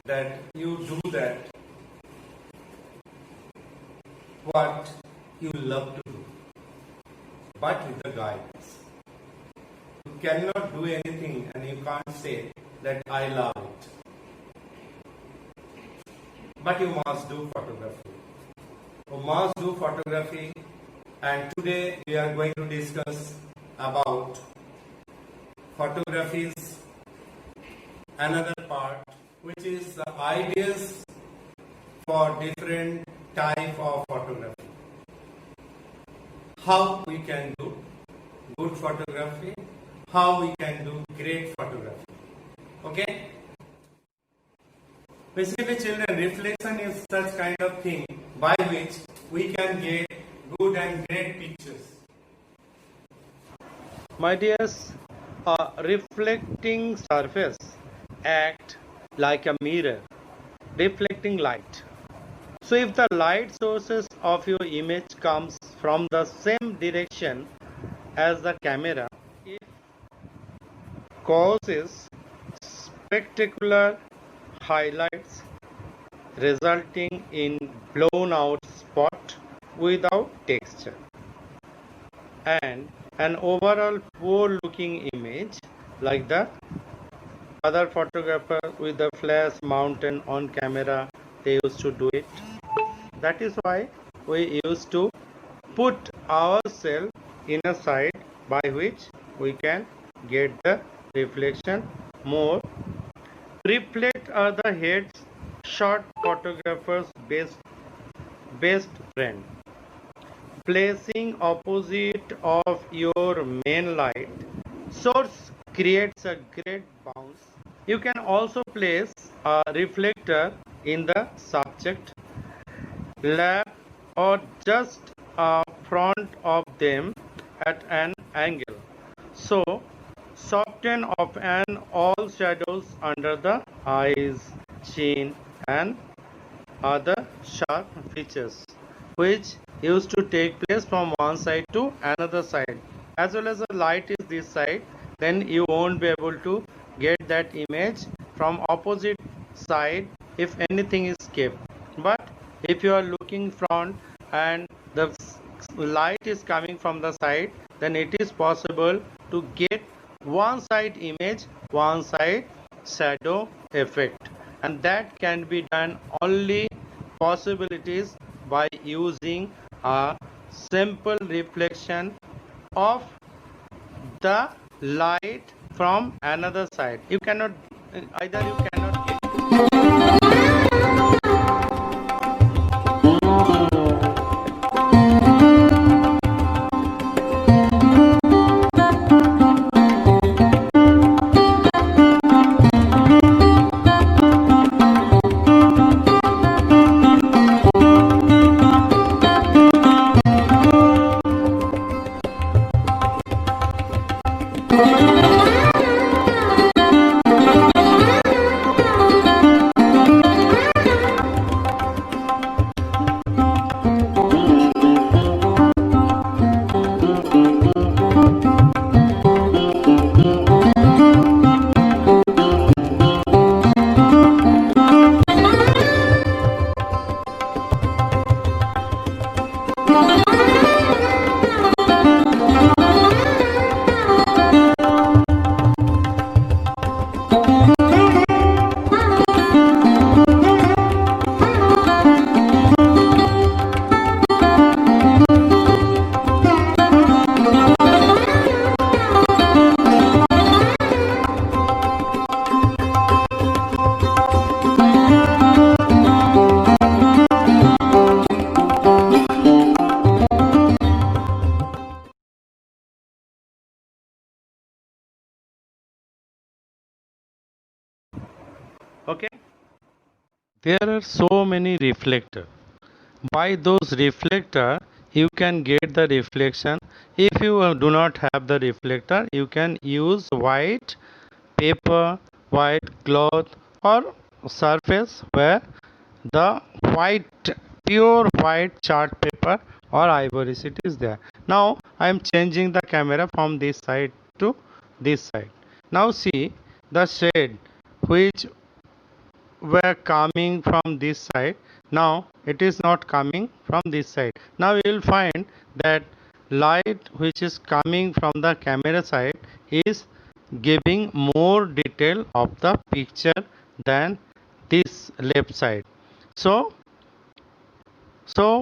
that you do that what you love to do, but with the guidance. You cannot do anything and you can't say that I love it. But you must do photography. You must do photography, and today we are going to discuss about photography's another part, which is the ideas for different type of photography. How we can do good photography, how we can do great photography. Okay? Basically, children, reflection is such kind of thing by which we can get good and great pictures. My dears, a reflecting surface act like a mirror, reflecting light. So if the light sources of your image comes from the same direction as the camera, it causes spectacular highlights resulting in blown out spot without texture and an overall poor looking image like the other photographer with the flash mounted on camera. They used to do it. That is why we used to put ourselves in a side by which we can get the reflection more. Reflect are the heads shot photographer's best friend. Placing opposite of your main light source creates a great bounce. You can also place a reflector in the subject lap or just front of them at an angle. So soften off and all shadows under the eyes, chin and other sharp features which used to take place from one side to another side. As well as the light is this side, then you won't be able to get that image from opposite side if anything is kept. But if you are looking front and the light is coming from the side, then it is possible to get one side image, one side shadow effect, and that can be done only possibilities by using a simple reflection of the light from another side. You cannot either you cannot get okay. There are so many reflectors. By those reflector, you can get the reflection. If you do not have the reflector, you can use white paper, white cloth or surface where the white pure white chart paper or ivory sheet is there. Now I am changing the camera from this side to this side. Now see the shade which were coming from this side. Now it is not coming from this side. Now you will find that light which is coming from the camera side is giving more detail of the picture than this left side. So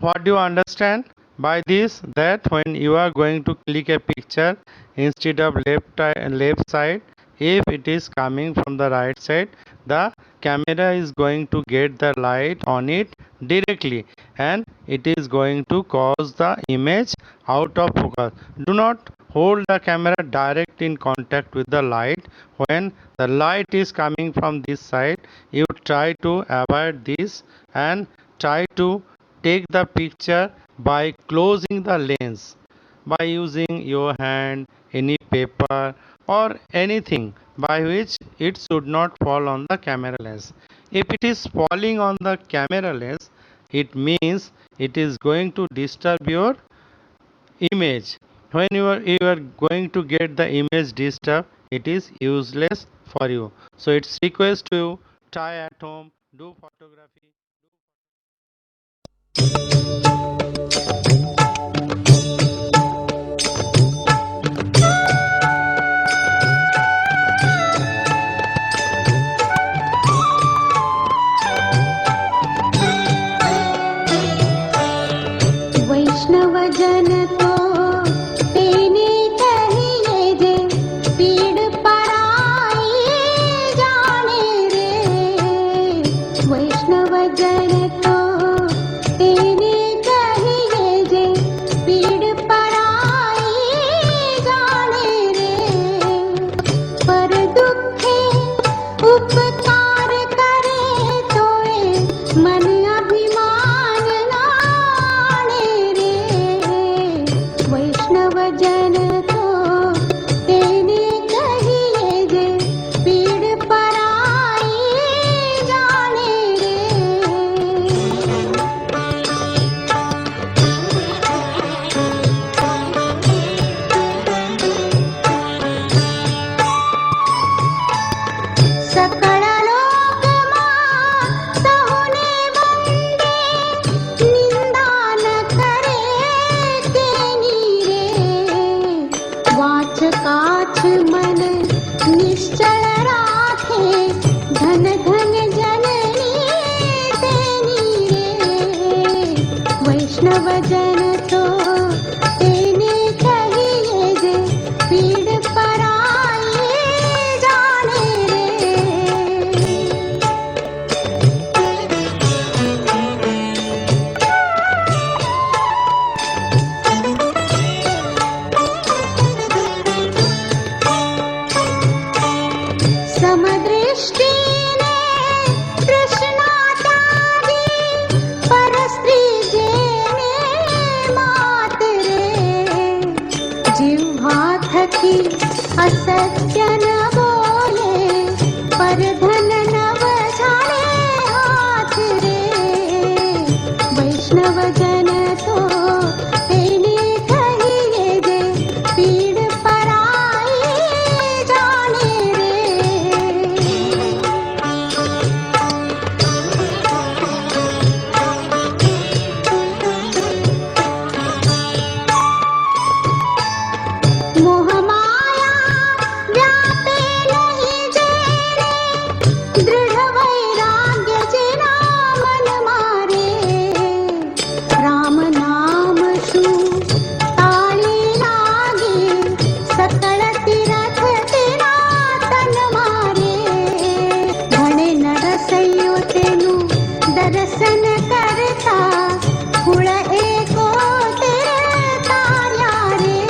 what do you understand by this? That when you are going to click a picture, instead of left side, if it is coming from the right side, the camera is going to get the light on it directly, and it is going to cause the image out of focus. Do not hold the camera direct in contact with the light. When the light is coming from this side, you try to avoid this and try to take the picture by closing the lens, by using your hand, any paper or anything by which it should not fall on the camera lens. If it is falling on the camera lens, it means it is going to disturb your image. When you are going to get the image disturbed, it is useless for you. So it's request to you, try at home, do photography. वैष्णव जन तो तेने कहिए जे पीड़ पराई जाने रे। वैष्णव जन तो तेने कहिए जे पीड़ पराई जाने रे। पर दुखे उपकार करे तोए मन अभिमान नाणे रे। वैष्णव जन तो तेने कहिए जे पीड़ पराई जाने रे। सकळ लोकमा सहुने वंदे निंदा न करे तेनी रे। वाच काछ मन निश्चल राखे धन धन जननी तेनी रे। वैष्णव जन तो तेने कहिए जे पीड़ पराई जाने रे। समदृष्टीने तृष्णा त्यागी परस्त्री जेने मात रे। जिह्वा थकी असत्य न बोले पर धन नव झाले हाथ रे। वैष्णव जन तो तेने कहिए जे पीड़ पराई जाने रे। मोह माया व्यापे नहीं जेने दृढ़ वैराग्य जेना मन मारे। राम नाम शू ताळी लागे सकळ तीरथ तेना तन मारे। घणे नरसैयो तेनु दर्शन करता कुळ एको तेरे तार्या रे।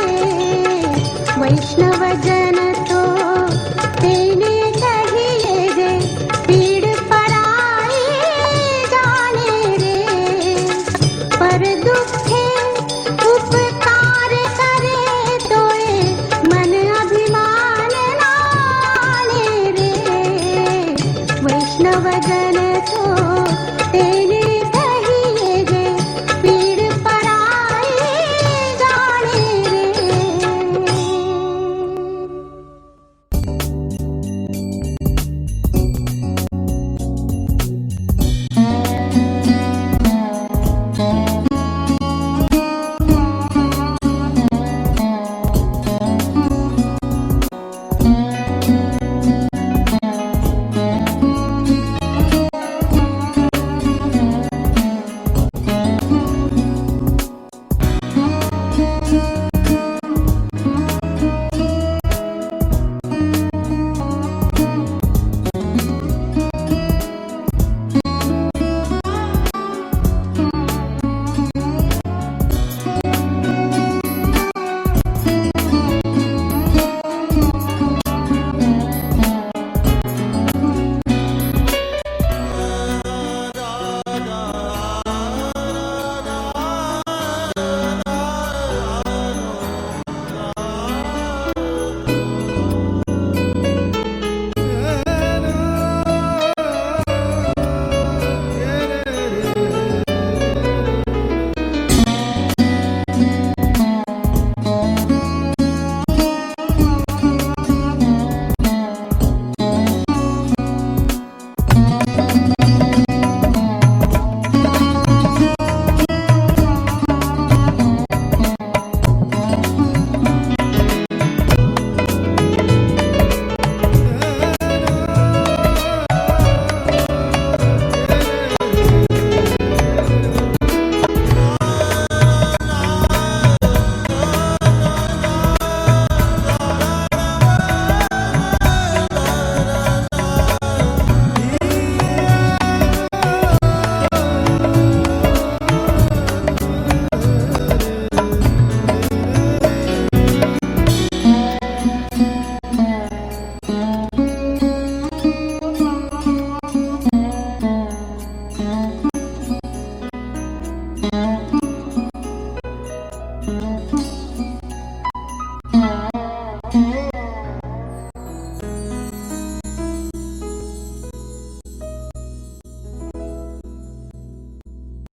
वैष्णव जन तो तेने कहिए जे पीड़ पराई जाने रे। पर दुख